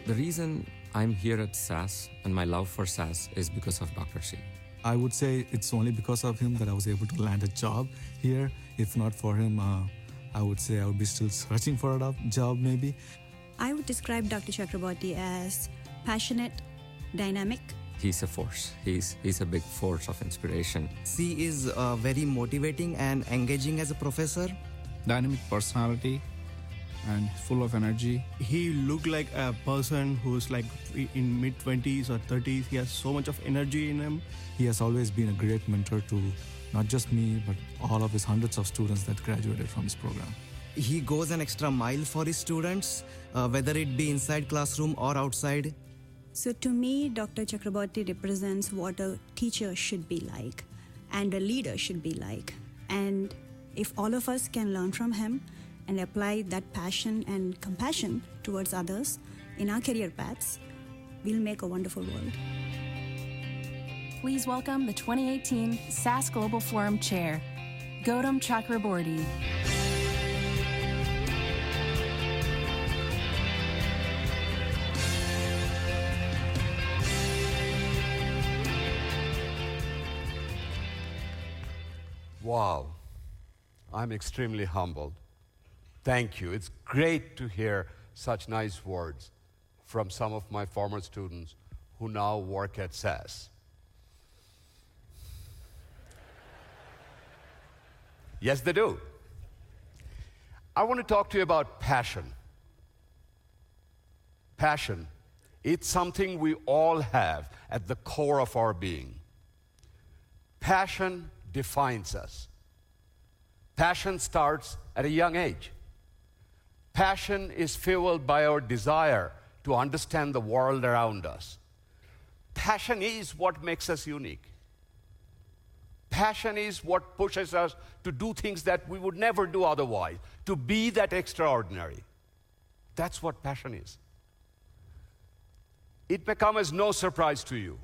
The reason I'm here at SAS and my love for SAS is because of Dr. C. I would say it's only because of him that I was able to land a job here. If not for him, I would say I would be still searching for a job maybe. I would describe Dr. Chakraborty as passionate, dynamic. He's a force. He's a big force of inspiration. C is very motivating and engaging as a professor. Dynamic personality and full of energy. He looked like a person who's like in mid-20s or 30s. He has so much of energy in him. He has always been a great mentor to not just me, but all of his hundreds of students that graduated from his program. He goes an extra mile for his students, whether it be inside classroom or outside. So to me, Dr. Chakraborty represents what a teacher should be like and a leader should be like. And if all of us can learn from him and apply that passion and compassion towards others in our career paths, we'll make a wonderful world. Please welcome the 2018 SAS Global Forum Chair, Gautam Chakraborty. Wow, I'm extremely humbled. Thank you. It's great to hear such nice words from some of my former students who now work at SAS. Yes, they do. I want to talk to you about passion. Passion, it's something we all have at the core of our being. Passion defines us. Passion starts at a young age. Passion is fueled by our desire to understand the world around us. Passion is what makes us unique. Passion is what pushes us to do things that we would never do otherwise, to be that extraordinary. That's what passion is. It may come as no surprise to you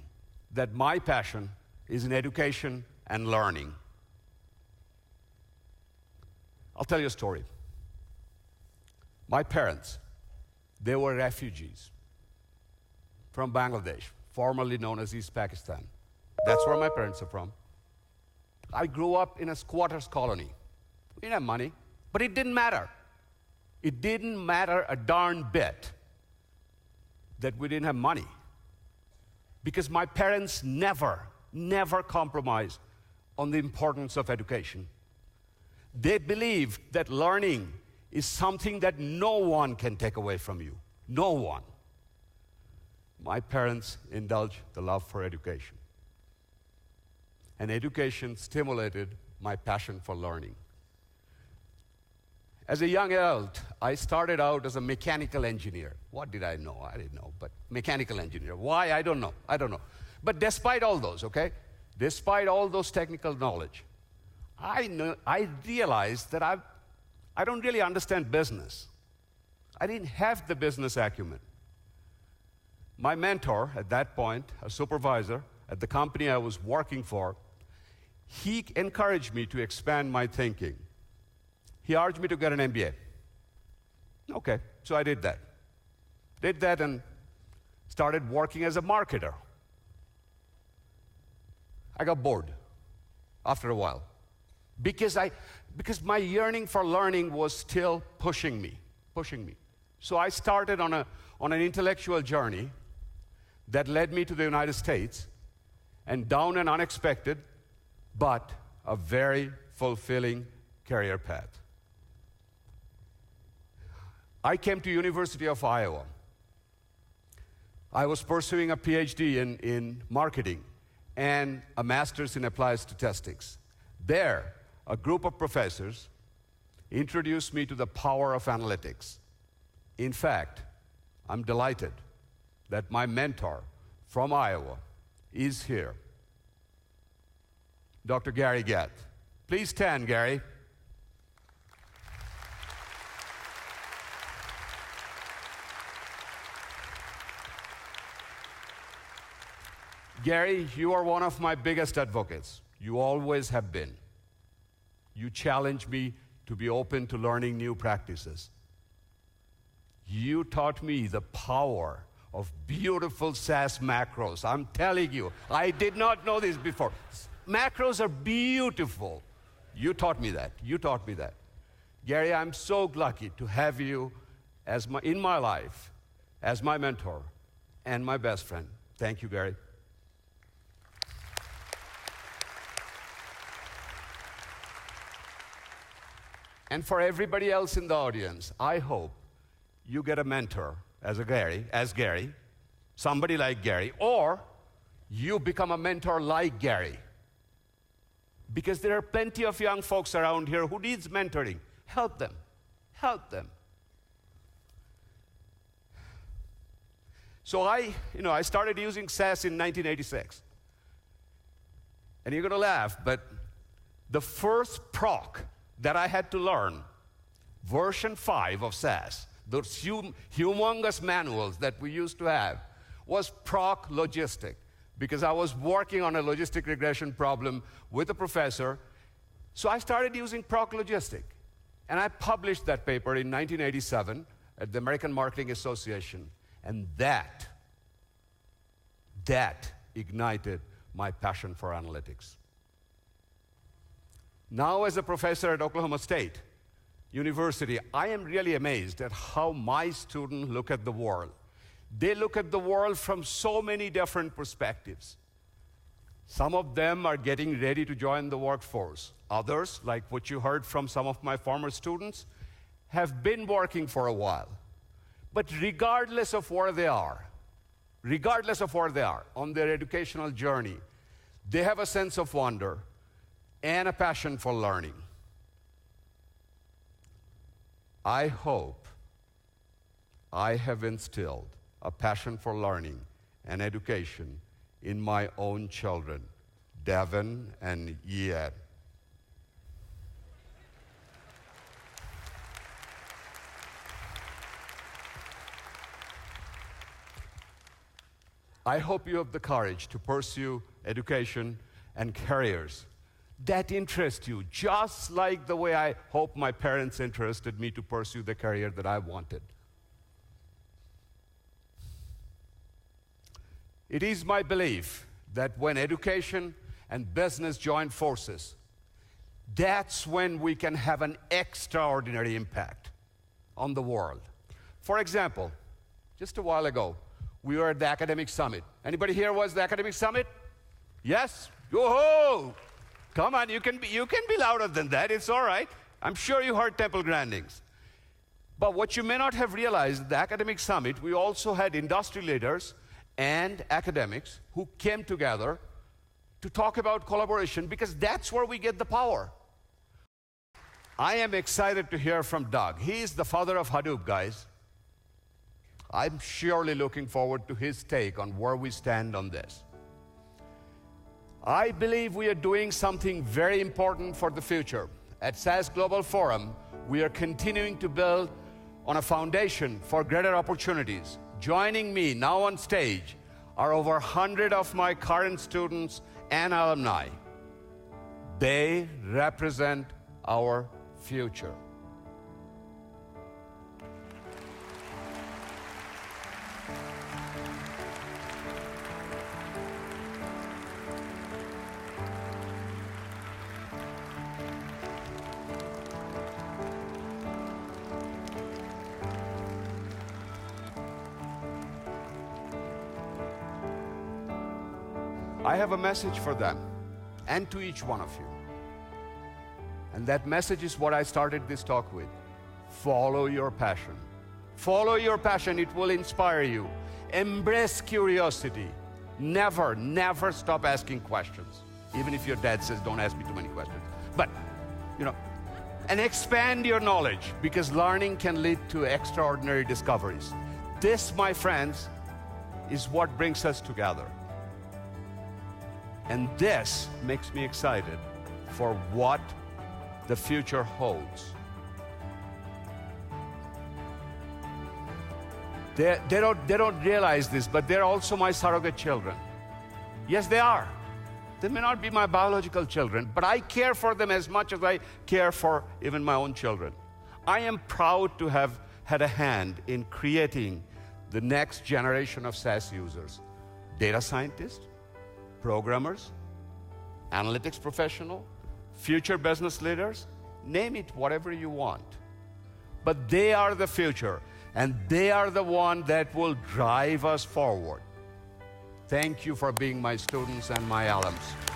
that my passion is in education and learning. I'll tell you a story. My parents, they were refugees from Bangladesh, formerly known as East Pakistan. That's where my parents are from. I grew up in a squatters colony. We didn't have money, but it didn't matter. It didn't matter a darn bit that we didn't have money, because my parents never compromised on the importance of education. They believed that learning is something that no one can take away from you. No one. My parents indulged the love for education. And education stimulated my passion for learning. As a young adult, I started out as a mechanical engineer. What did I know? I didn't know, but mechanical engineer. Why? I don't know. But despite all those, okay? Despite all those technical knowledge, I realized that I don't really understand business. I didn't have the business acumen. My mentor at that point, a supervisor at the company I was working for, he encouraged me to expand my thinking. He urged me to get an MBA. Okay, so I did that. Did that and started working as a marketer. I got bored after a while because my yearning for learning was still pushing me. So I started on an intellectual journey that led me to the United States and down an unexpected but a very fulfilling career path. I came to University of Iowa. I was pursuing a PhD in marketing and a master's in applied statistics. There, a group of professors introduced me to the power of analytics. In fact, I'm delighted that my mentor from Iowa is here, Dr. Gary Gatt. Please stand, Gary. Gary, you are one of my biggest advocates. You always have been. You challenge me to be open to learning new practices. You taught me the power of beautiful SAS macros. I'm telling you, I did not know this before. Macros are beautiful. You taught me that. You taught me that. Gary, I'm so lucky to have you in my life as my mentor and my best friend. Thank you, Gary. And for everybody else in the audience, I hope you get a mentor as Gary, somebody like Gary, or you become a mentor like Gary. Because there are plenty of young folks around here who needs mentoring. Help them. Help them. So I started using SAS in 1986. And you're going to laugh, but the first proc that I had to learn, version 5 of SAS, those humongous manuals that we used to have, was proc logistic, because I was working on a logistic regression problem with a professor. So I started using proc logistic. And I published that paper in 1987 at the American Marketing Association. And that ignited my passion for analytics. Now, as a professor at Oklahoma State University, I am really amazed at how my students look at the world. They look at the world from so many different perspectives. Some of them are getting ready to join the workforce. Others, like what you heard from some of my former students, have been working for a while. But regardless of where they are on their educational journey, they have a sense of wonder and a passion for learning. I hope I have instilled a passion for learning and education in my own children, Devin and Yed. I hope you have the courage to pursue education and careers that interest you, just like the way I hope my parents interested me to pursue the career that I wanted. It is my belief that when education and business join forces, that's when we can have an extraordinary impact on the world. For example, just a while ago, we were at the Academic Summit. Anybody here was the Academic Summit? Yes? Yo-ho! Come on, you can be louder than that. It's all right. I'm sure you heard Temple Grandings. But what you may not have realized, at the Academic Summit, we also had industry leaders and academics who came together to talk about collaboration, because that's where we get the power. I am excited to hear from Doug. He is the father of Hadoop, guys. I'm surely looking forward to his take on where we stand on this. I believe we are doing something very important for the future. At SAS Global Forum, we are continuing to build on a foundation for greater opportunities. Joining me now on stage are over 100 of my current students and alumni. They represent our future. I have a message for them and to each one of you. And that message is what I started this talk with. Follow your passion. Follow your passion. It will inspire you. Embrace curiosity. Never, never stop asking questions. Even if your dad says, don't ask me too many questions. But, and expand your knowledge, because learning can lead to extraordinary discoveries. This, my friends, is what brings us together. And this makes me excited for what the future holds. They don't realize this, but they're also my surrogate children. Yes, they are. They may not be my biological children, but I care for them as much as I care for even my own children. I am proud to have had a hand in creating the next generation of SAS users. Data scientists, programmers, analytics professional, future business leaders, name it whatever you want. But they are the future, and they are the one that will drive us forward. Thank you for being my students and my alums.